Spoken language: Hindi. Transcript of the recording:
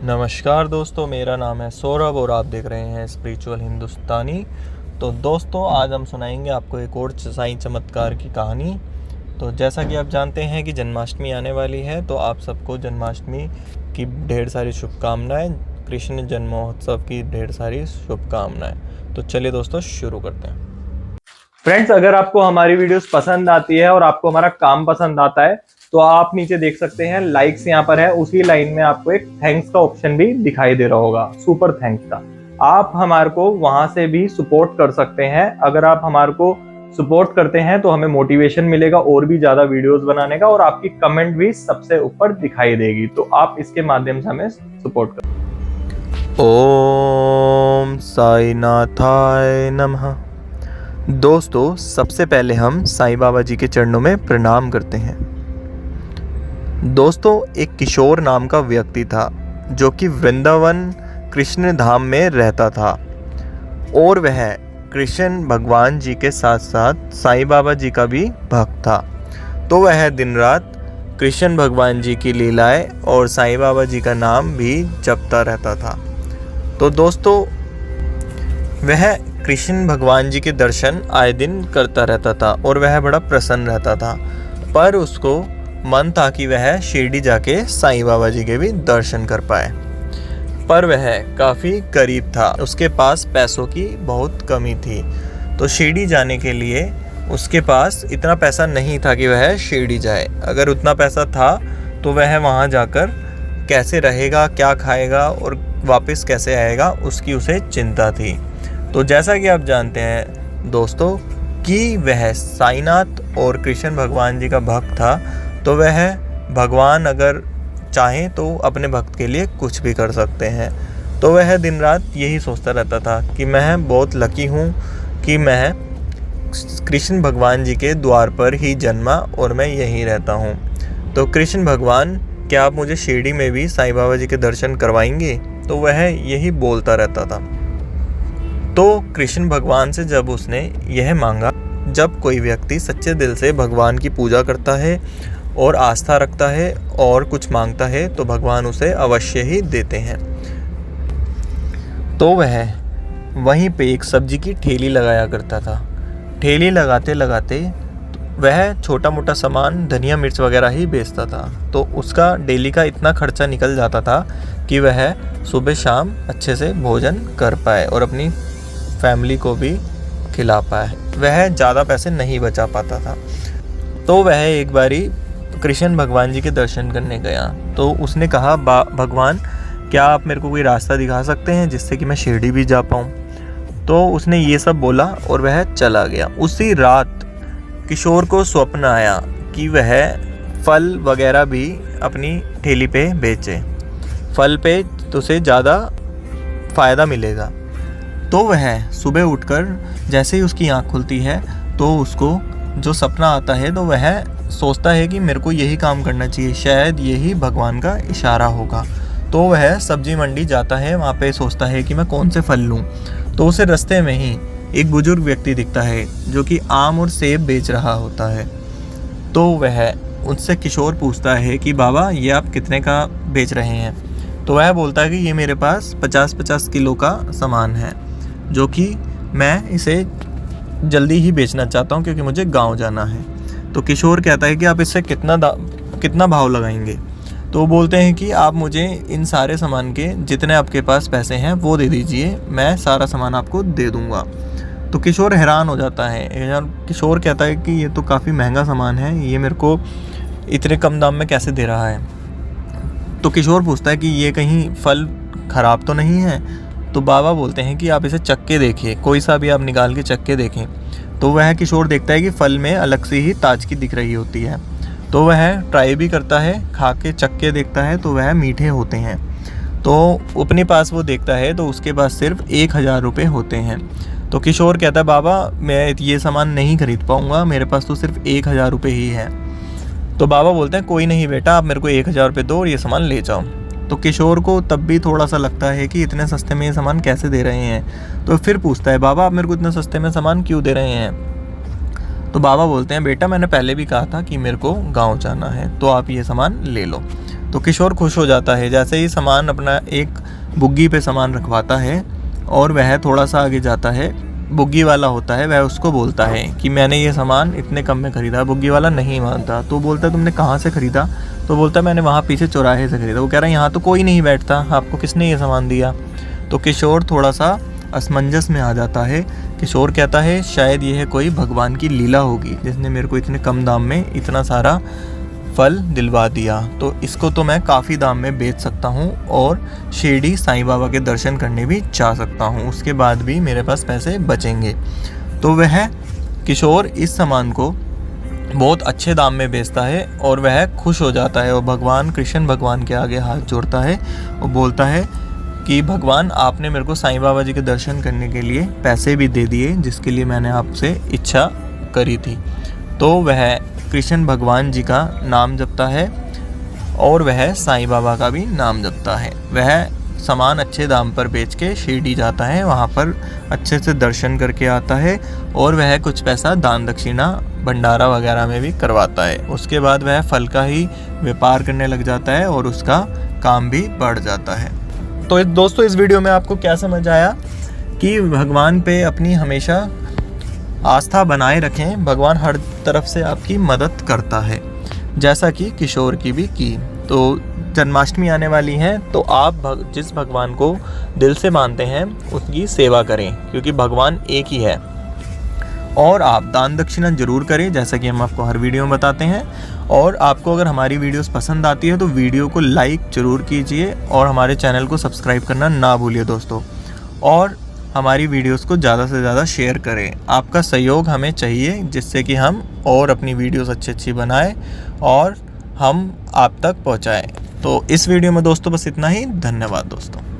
नमस्कार दोस्तों, मेरा नाम है सौरभ और आप देख रहे हैं स्पिरिचुअल हिंदुस्तानी। तो दोस्तों, आज हम सुनाएंगे आपको एक और साईं चमत्कार की कहानी। तो जैसा कि आप जानते हैं कि जन्माष्टमी आने वाली है, तो आप सबको जन्माष्टमी की ढेर सारी शुभकामनाएं, कृष्ण जन्म महोत्सव की ढेर सारी शुभकामनाएं। तो चलिए दोस्तों, शुरू करते हैं। फ्रेंड्स, अगर आपको हमारी वीडियोस पसंद आती है और आपको हमारा काम पसंद आता है तो आप नीचे देख सकते हैं लाइक्स यहाँ पर है, उसी लाइन में आपको एक थैंक्स का ऑप्शन भी दिखाई दे रहा होगा, सुपर थैंक्स का। आप हमारे को वहां से भी सपोर्ट कर सकते हैं। अगर आप हमारे को सपोर्ट करते हैं तो हमें मोटिवेशन मिलेगा और भी ज्यादा वीडियोस बनाने का, और आपकी कमेंट भी सबसे ऊपर दिखाई देगी। तो आप इसके माध्यम से हमें सपोर्ट करें। ओम साई नाथाय नमः। दोस्तों, सबसे पहले हम साईं बाबा जी के चरणों में प्रणाम करते हैं। दोस्तों, एक किशोर नाम का व्यक्ति था जो कि वृंदावन कृष्ण धाम में रहता था, और वह कृष्ण भगवान जी के साथ साथ साईं बाबा जी का भी भक्त था। तो वह दिन रात कृष्ण भगवान जी की लीलाएं और साईं बाबा जी का नाम भी जपता रहता था। तो दोस्तों, वह कृष्ण भगवान जी के दर्शन आए दिन करता रहता था और वह बड़ा प्रसन्न रहता था। पर उसको मन था कि वह शिरडी जाके साईं बाबा जी के भी दर्शन कर पाए, पर वह काफ़ी गरीब था, उसके पास पैसों की बहुत कमी थी। तो शिरडी जाने के लिए उसके पास इतना पैसा नहीं था कि वह शिरडी जाए। अगर उतना पैसा था तो वह वहाँ जाकर कैसे रहेगा, क्या खाएगा और वापस कैसे आएगा, उसकी उसे चिंता थी। तो जैसा कि आप जानते हैं दोस्तों कि वह साईनाथ और कृष्ण भगवान जी का भक्त था, तो वह भगवान अगर चाहें तो अपने भक्त के लिए कुछ भी कर सकते हैं। तो वह दिन रात यही सोचता रहता था कि मैं बहुत लकी हूँ कि मैं कृष्ण भगवान जी के द्वार पर ही जन्मा और मैं यहीं रहता हूँ। तो कृष्ण भगवान, क्या आप मुझे शिरडी में भी साईं बाबा जी के दर्शन करवाएंगे? तो वह यही बोलता रहता था। तो कृष्ण भगवान से जब उसने यह मांगा, जब कोई व्यक्ति सच्चे दिल से भगवान की पूजा करता है और आस्था रखता है और कुछ मांगता है तो भगवान उसे अवश्य ही देते हैं। तो वह वहीं पे एक सब्जी की ठेली लगाया करता था। ठेली लगाते लगाते वह छोटा मोटा सामान, धनिया मिर्च वगैरह ही बेचता था। तो उसका डेली का इतना खर्चा निकल जाता था कि वह सुबह शाम अच्छे से भोजन कर पाए और अपनी फैमिली को भी खिला पाए। वह ज़्यादा पैसे नहीं बचा पाता था। तो वह एक बारी कृष्ण भगवान जी के दर्शन करने गया। तो उसने कहा, भगवान, क्या आप मेरे को कोई रास्ता दिखा सकते हैं जिससे कि मैं शिरडी भी जा पाऊँ? तो उसने ये सब बोला और वह चला गया। उसी रात किशोर को स्वप्न आया कि वह फल वगैरह भी अपनी ठेली पे बेचे, फल पे तो उसे ज़्यादा फ़ायदा मिलेगा। तो वह सुबह उठकर जैसे ही उसकी आँख खुलती है तो उसको जो सपना आता है, तो वह सोचता है कि मेरे को यही काम करना चाहिए, शायद यही भगवान का इशारा होगा। तो वह सब्जी मंडी जाता है, वहाँ पे सोचता है कि मैं कौन से फल लूँ। तो उसे रास्ते में ही एक बुजुर्ग व्यक्ति दिखता है जो कि आम और सेब बेच रहा होता है। तो वह उनसे किशोर पूछता है कि बाबा, ये आप कितने का बेच रहे हैं? तो वह बोलता है कि ये मेरे पास 50-50 किलो का सामान है, जो कि मैं इसे जल्दी ही बेचना चाहता हूँ क्योंकि मुझे गांव जाना है। तो किशोर कहता है कि आप इससे कितना भाव लगाएंगे? तो वो बोलते हैं कि आप मुझे इन सारे सामान के जितने आपके पास पैसे हैं वो दे दीजिए, मैं सारा सामान आपको दे दूँगा। तो किशोर हैरान हो जाता है। किशोर कहता है कि ये तो काफ़ी महंगा सामान है, ये मेरे को इतने कम दाम में कैसे दे रहा है? तो किशोर पूछता है कि ये कहीं फल ख़राब तो नहीं है? तो बाबा बोलते हैं कि आप इसे चख के देखिए, कोई सा भी आप निकाल के चख के देखें। तो वह किशोर देखता है कि फल में अलग से ही ताजगी दिख रही होती है। तो वह ट्राई भी करता है, खा के चख के देखता है तो वह मीठे होते हैं। तो अपने पास वो देखता है तो उसके पास सिर्फ 1000 रुपये होते हैं। तो किशोर कहता है, बाबा, मैं ये सामान नहीं खरीद पाऊँगा, मेरे पास तो सिर्फ 1000 रुपये ही है। तो बाबा बोलते हैं, कोई नहीं बेटा, आप मेरे को 1000 रुपये दो और ये सामान ले जाओ। तो किशोर को तब भी थोड़ा सा लगता है कि इतने सस्ते में ये सामान कैसे दे रहे हैं। तो फिर पूछता है, बाबा, आप मेरे को इतने सस्ते में सामान क्यों दे रहे हैं? तो बाबा बोलते हैं, बेटा, मैंने पहले भी कहा था कि मेरे को गांव जाना है, तो आप ये सामान ले लो। तो किशोर खुश हो जाता है। जैसे ही सामान अपना एक बुग्गी पे सामान रखवाता है और वह थोड़ा सा आगे जाता है, बुग्गी वाला होता है, वह उसको बोलता है कि मैंने ये सामान इतने कम में ख़रीदा। बुग्गी वाला नहीं मानता, तो बोलता है तुमने कहाँ से ख़रीदा? तो बोलता है मैंने वहाँ पीछे चौराहे से ख़रीदा। वो कह रहा है यहाँ तो कोई नहीं बैठता, आपको किसने ये सामान दिया? तो किशोर थोड़ा सा असमंजस में आ जाता है। किशोर कहता है शायद ये है कोई भगवान की लीला होगी जिसने मेरे को इतने कम दाम में इतना सारा फल दिलवा दिया, तो इसको तो मैं काफ़ी दाम में बेच सकता हूँ और शिरडी साईं बाबा के दर्शन करने भी जा सकता हूँ, उसके बाद भी मेरे पास पैसे बचेंगे। तो वह किशोर इस सामान को बहुत अच्छे दाम में बेचता है और वह खुश हो जाता है और भगवान कृष्ण भगवान के आगे हाथ जोड़ता है और बोलता है कि भगवान आपने मेरे को साईं बाबा जी के दर्शन करने के लिए पैसे भी दे दिए जिसके लिए मैंने आपसे इच्छा करी थी। तो वह कृष्ण भगवान जी का नाम जपता है और वह साईं बाबा का भी नाम जपता है। वह सामान अच्छे दाम पर बेच के शिरडी जाता है, वहाँ पर अच्छे से दर्शन करके आता है और वह कुछ पैसा दान दक्षिणा भंडारा वगैरह में भी करवाता है। उसके बाद वह फल का ही व्यापार करने लग जाता है और उसका काम भी बढ़ जाता है। तो दोस्तों इस वीडियो में आपको क्या समझ आया कि भगवान पे अपनी हमेशा आस्था बनाए रखें, भगवान हर तरफ से आपकी मदद करता है, जैसा कि किशोर की भी की। तो जन्माष्टमी आने वाली है, तो आप जिस भगवान को दिल से मानते हैं उसकी सेवा करें क्योंकि भगवान एक ही है। और आप दान दक्षिणा जरूर करें जैसा कि हम आपको हर वीडियो में बताते हैं। और आपको अगर हमारी वीडियोस पसंद आती है तो वीडियो को लाइक ज़रूर कीजिए और हमारे चैनल को सब्सक्राइब करना ना भूलिए दोस्तों। और हमारी वीडियोस को ज़्यादा से ज़्यादा शेयर करें, आपका सहयोग हमें चाहिए जिससे कि हम और अपनी वीडियोस अच्छी बनाएं और हम आप तक पहुंचाएं। तो इस वीडियो में दोस्तों बस इतना ही। धन्यवाद दोस्तों।